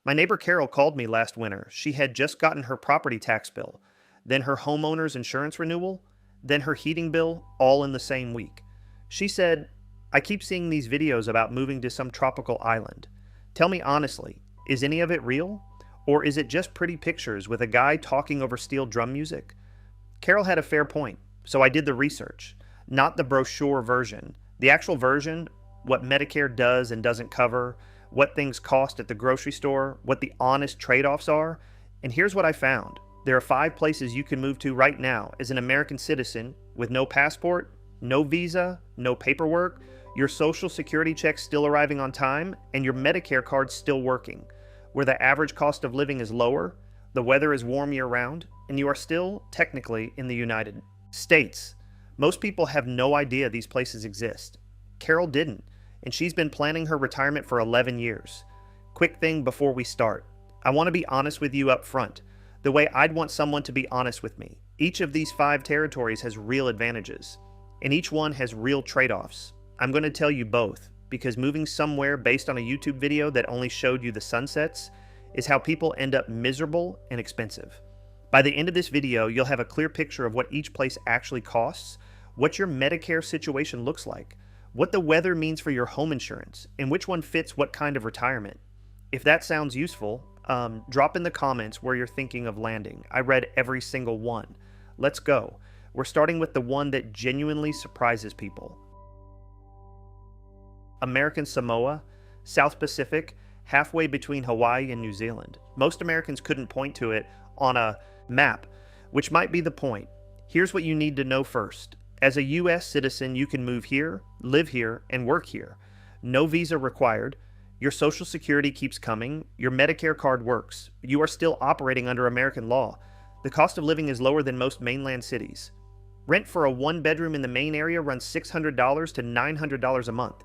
My neighbor Carol called me last winter. She had just gotten her property tax bill, then her homeowner's insurance renewal, then her heating bill, all in the same week. She said, I keep seeing these videos about moving to some tropical island. Tell me honestly, is any of it real? Or is it just pretty pictures with a guy talking over steel drum music? Carol had a fair point, so I did the research. Not the brochure version. The actual version, what Medicare does and doesn't cover, what things cost at the grocery store, what the honest trade-offs are. And here's what I found. There are 5 places you can move to right now as an American citizen with no passport, no visa, no paperwork, your social security check still arriving on time, and your Medicare card still working, where the average cost of living is lower, the weather is warm year-round, and you are still, technically, in the United States. Most people have no idea these places exist. Carol didn't, and she's been planning her retirement for 11 years. Quick thing before we start. I want to be honest with you up front, the way I'd want someone to be honest with me. Each of these 5 territories has real advantages, and each one has real trade-offs. I'm going to tell you both, because moving somewhere based on a YouTube video that only showed you the sunsets is how people end up miserable and expensive. By the end of this video, you'll have a clear picture of what each place actually costs, what your Medicare situation looks like, what the weather means for your home insurance, and which one fits what kind of retirement. If that sounds useful, drop in the comments where you're thinking of landing. I read every single one. Let's go. We're starting with the one that genuinely surprises people. American Samoa, South Pacific, halfway between Hawaii and New Zealand. Most Americans couldn't point to it on a map, which might be the point. Here's what you need to know first. As a U.S. citizen, you can move here, live here, and work here. No visa required. Your Social Security keeps coming. Your Medicare card works. You are still operating under American law. The cost of living is lower than most mainland cities. Rent for a 1-bedroom in the main area runs $600 to $900 a month.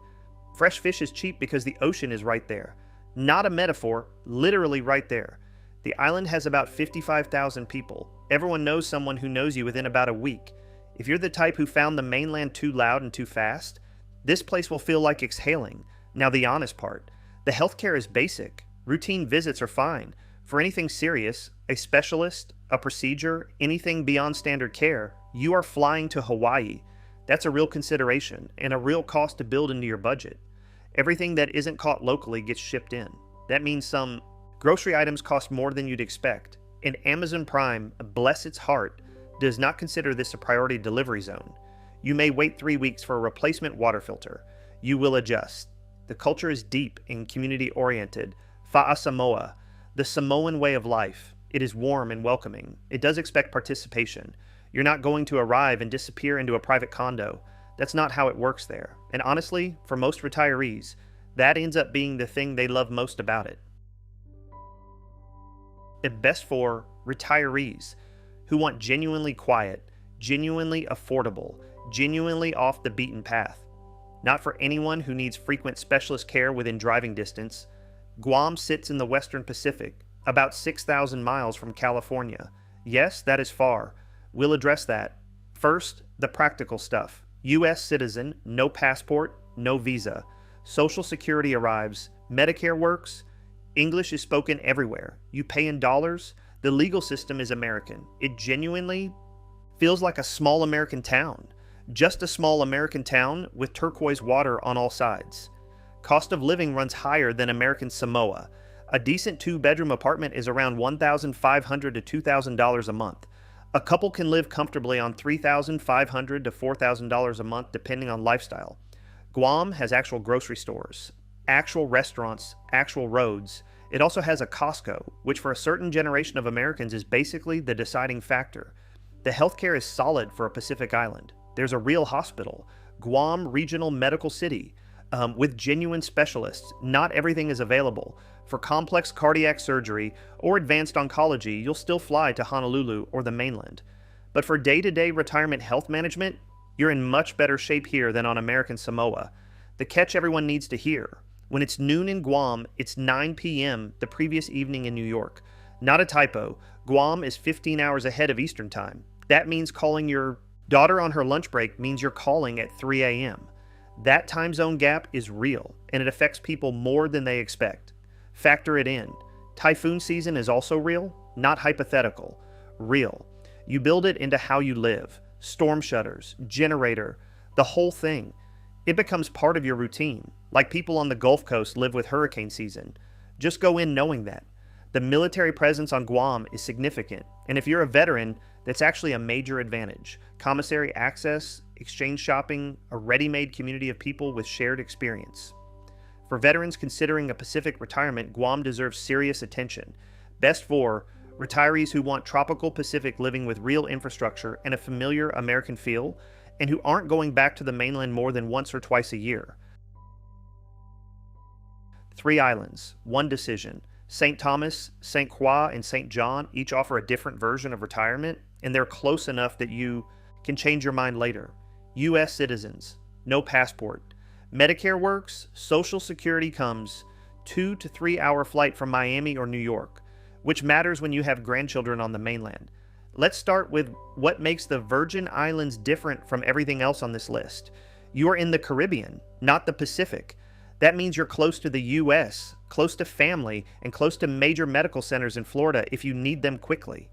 Fresh fish is cheap because the ocean is right there. Not a metaphor, literally right there. The island has about 55,000 people. Everyone knows someone who knows you within about a week. If you're the type who found the mainland too loud and too fast, this place will feel like exhaling. Now the honest part. The healthcare is basic. Routine visits are fine. For anything serious, a specialist, a procedure, anything beyond standard care, you are flying to Hawaii. That's a real consideration and a real cost to build into your budget. Everything that isn't caught locally gets shipped in. That means some grocery items cost more than you'd expect. And Amazon Prime, bless its heart, does not consider this a priority delivery zone. You may wait 3 weeks for a replacement water filter. You will adjust. The culture is deep and community-oriented. Fa'a Samoa, the Samoan way of life. It is warm and welcoming. It does expect participation. You're not going to arrive and disappear into a private condo. That's not how it works there. And honestly, for most retirees, that ends up being the thing they love most about it. It's best for retirees who want genuinely quiet, genuinely affordable, genuinely off the beaten path. Not for anyone who needs frequent specialist care within driving distance. Guam sits in the Western Pacific, about 6,000 miles from California. Yes, that is far. We'll address that. First, the practical stuff. U.S. citizen, no passport, no visa. Social Security arrives. Medicare works. English is spoken everywhere. You pay in dollars. The legal system is American. It genuinely feels like a small American town. Just a small American town with turquoise water on all sides. Cost of living runs higher than American Samoa. A decent 2-bedroom apartment is around $1,500 to $2,000 a month. A couple can live comfortably on $3,500 to $4,000 a month depending on lifestyle. Guam has actual grocery stores, actual restaurants, actual roads. It also has a Costco, which for a certain generation of Americans is basically the deciding factor. The healthcare is solid for a Pacific island. There's a real hospital, Guam Regional Medical City, with genuine specialists. Not everything is available. For complex cardiac surgery or advanced oncology, you'll still fly to Honolulu or the mainland. But for day-to-day retirement health management, you're in much better shape here than on American Samoa. The catch everyone needs to hear. When it's noon in Guam, it's 9 p.m. the previous evening in New York. Not a typo. Guam is 15 hours ahead of Eastern Time. That means calling your daughter on her lunch break means you're calling at 3 a.m. That time zone gap is real, and it affects people more than they expect. Factor it in. Typhoon season is also real, not hypothetical. Real. You build it into how you live. Storm shutters, generator, the whole thing. It becomes part of your routine, like people on the Gulf Coast live with hurricane season. Just go in knowing that. The military presence on Guam is significant, and if you're a veteran, that's actually a major advantage. Commissary access, exchange shopping, a ready-made community of people with shared experience. For veterans considering a Pacific retirement, Guam deserves serious attention. Best for retirees who want tropical Pacific living with real infrastructure and a familiar American feel, and who aren't going back to the mainland more than once or twice a year. 3 islands, 1 decision. St. Thomas, St. Croix, and St. John each offer a different version of retirement, and they're close enough that you can change your mind later. U.S. citizens, no passport. Medicare works, Social Security comes, 2 to 3 hour flight from Miami or New York, which matters when you have grandchildren on the mainland. Let's start with what makes the Virgin Islands different from everything else on this list. You are in the Caribbean, not the Pacific. That means you're close to the U.S., close to family, and close to major medical centers in Florida if you need them quickly.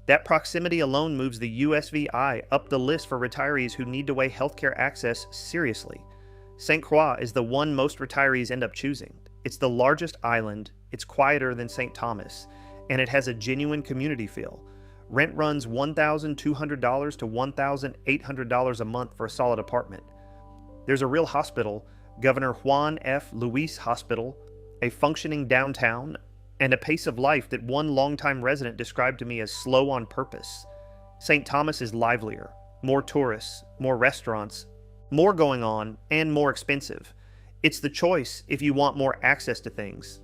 That proximity alone moves the USVI up the list for retirees who need to weigh healthcare access seriously. St. Croix is the one most retirees end up choosing. It's the largest island, it's quieter than St. Thomas, and it has a genuine community feel. Rent runs $1,200 to $1,800 a month for a solid apartment. There's a real hospital, Governor Juan F. Luis Hospital, a functioning downtown, and a pace of life that one longtime resident described to me as slow on purpose. St. Thomas is livelier, more tourists, more restaurants, more going on, and more expensive. It's the choice if you want more access to things.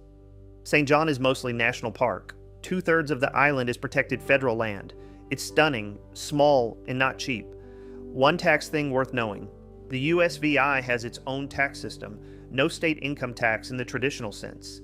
St. John is mostly national park. 2/3 of the island is protected federal land. It's stunning, small, and not cheap. One tax thing worth knowing. The USVI has its own tax system, no state income tax in the traditional sense.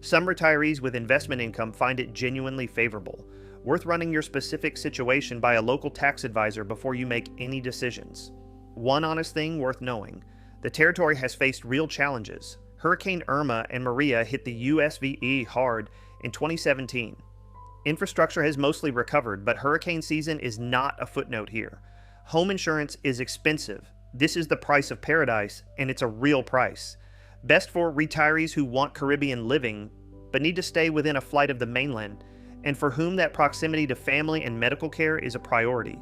Some retirees with investment income find it genuinely favorable. Worth running your specific situation by a local tax advisor before you make any decisions. One honest thing worth knowing. The territory has faced real challenges. Hurricane Irma and Maria hit the USVE hard in 2017. Infrastructure has mostly recovered, but hurricane season is not a footnote here. Home insurance is expensive. This is the price of paradise, and it's a real price. Best for retirees who want Caribbean living, but need to stay within a flight of the mainland, and for whom that proximity to family and medical care is a priority.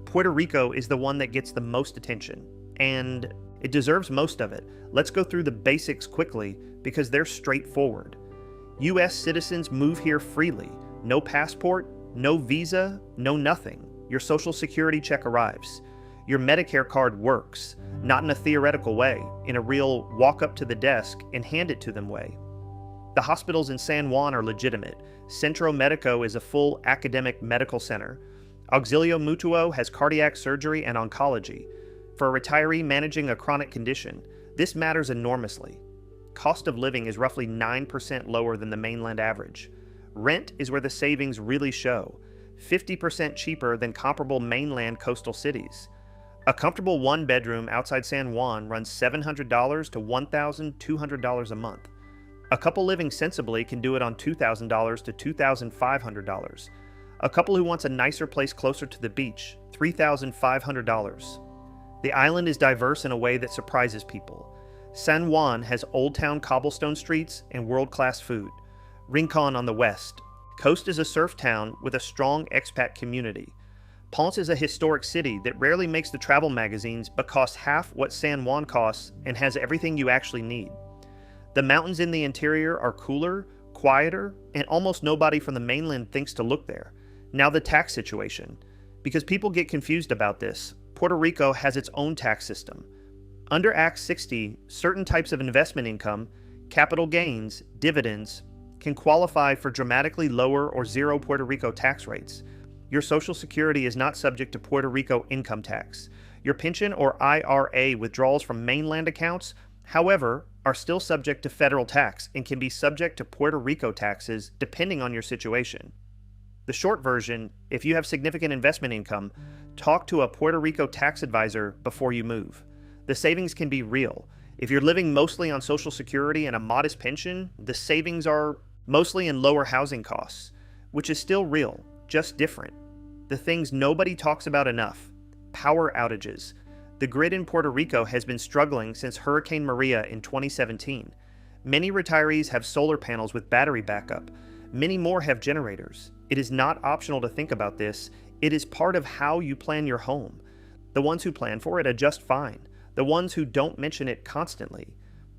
Puerto Rico is the one that gets the most attention, and it deserves most of it. Let's go through the basics quickly because they're straightforward. U.S. citizens move here freely. No passport, no visa, no nothing. Your Social Security check arrives. Your Medicare card works, not in a theoretical way, in a real walk up to the desk and hand it to them way. The hospitals in San Juan are legitimate. Centro Medico is a full academic medical center. Auxilio Mutuo has cardiac surgery and oncology. For a retiree managing a chronic condition, this matters enormously. Cost of living is roughly 9% lower than the mainland average. Rent is where the savings really show, 50% cheaper than comparable mainland coastal cities. A comfortable one-bedroom outside San Juan runs $700 to $1,200 a month. A couple living sensibly can do it on $2,000 to $2,500. A couple who wants a nicer place closer to the beach, $3,500. The island is diverse in a way that surprises people. San Juan has Old Town cobblestone streets and world-class food. Rincon on the west. Coast is a surf town with a strong expat community. Ponce is a historic city that rarely makes the travel magazines but costs half what San Juan costs and has everything you actually need. The mountains in the interior are cooler, quieter, and almost nobody from the mainland thinks to look there. Now the tax situation. Because people get confused about this, Puerto Rico has its own tax system. Under Act 60, certain types of investment income, capital gains, dividends, can qualify for dramatically lower or zero Puerto Rico tax rates. Your Social Security is not subject to Puerto Rico income tax. Your pension or IRA withdrawals from mainland accounts, however, are still subject to federal tax and can be subject to Puerto Rico taxes depending on your situation. The short version, if you have significant investment income, talk to a Puerto Rico tax advisor before you move. The savings can be real. If you're living mostly on Social Security and a modest pension, the savings are mostly in lower housing costs, which is still real, just different. The things nobody talks about enough: power outages. The grid in Puerto Rico has been struggling since Hurricane Maria in 2017. Many retirees have solar panels with battery backup. Many more have generators. It is not optional to think about this. It is part of how you plan your home. The ones who plan for it adjust fine. The ones who don't mention it constantly.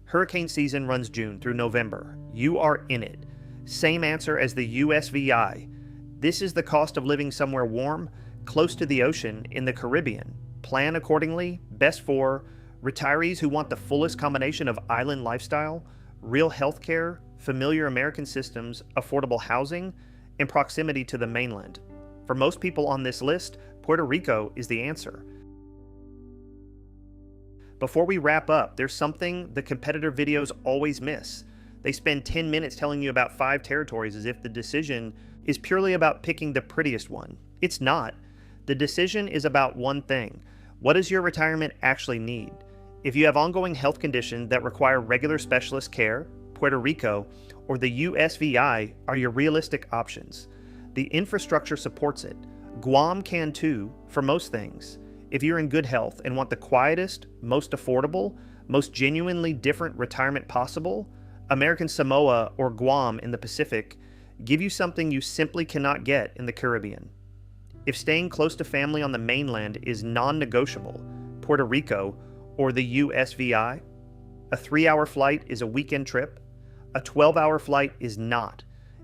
Hurricane season runs June through November. You are in it. Same answer as the USVI. This is the cost of living somewhere warm, close to the ocean, in the Caribbean. Plan accordingly. Best for retirees who want the fullest combination of island lifestyle, real healthcare, familiar American systems, affordable housing, and proximity to the mainland. For most people on this list, Puerto Rico is the answer. Before we wrap up, there's something the competitor videos always miss. They spend 10 minutes telling you about 5 territories as if the decision is purely about picking the prettiest one. It's not. The decision is about one thing. What does your retirement actually need? If you have ongoing health conditions that require regular specialist care, Puerto Rico or the USVI are your realistic options. The infrastructure supports it. Guam can too, for most things. If you're in good health and want the quietest, most affordable, most genuinely different retirement possible, American Samoa or Guam in the Pacific give you something you simply cannot get in the Caribbean. If staying close to family on the mainland is non-negotiable, Puerto Rico or the USVI, a 3-hour flight is a weekend trip. A 12-hour flight is not.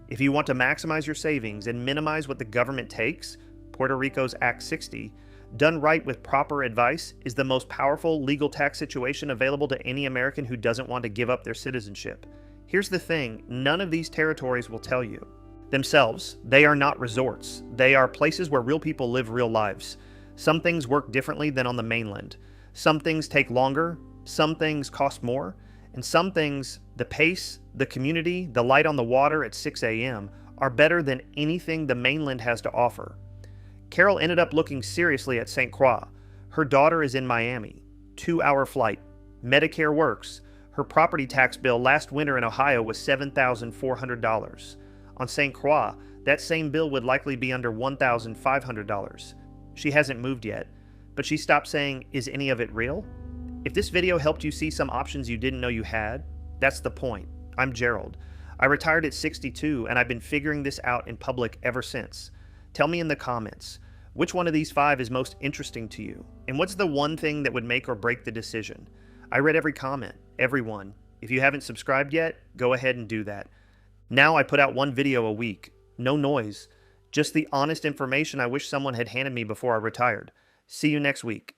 If you want to maximize your savings and minimize what the government takes, Puerto Rico's Act 60, done right with proper advice, is the most powerful legal tax situation available to any American who doesn't want to give up their citizenship. Here's the thing, none of these territories will tell you. Themselves, they are not resorts. They are places where real people live real lives. Some things work differently than on the mainland. Some things take longer, some things cost more, and some things, the pace, the community, the light on the water at 6 a.m., are better than anything the mainland has to offer. Carol ended up looking seriously at St. Croix. Her daughter is in Miami. 2-hour flight. Medicare works. Her property tax bill last winter in Ohio was $7,400. On St. Croix, that same bill would likely be under $1,500. She hasn't moved yet, but she stopped saying, "Is any of it real?" If this video helped you see some options you didn't know you had, that's the point. I'm Gerald. I retired at 62 and I've been figuring this out in public ever since. Tell me in the comments, which one of these 5 is most interesting to you? And what's the one thing that would make or break the decision? I read every comment, every one. If you haven't subscribed yet, go ahead and do that. Now I put out 1 video a week. No noise. Just the honest information I wish someone had handed me before I retired. See you next week.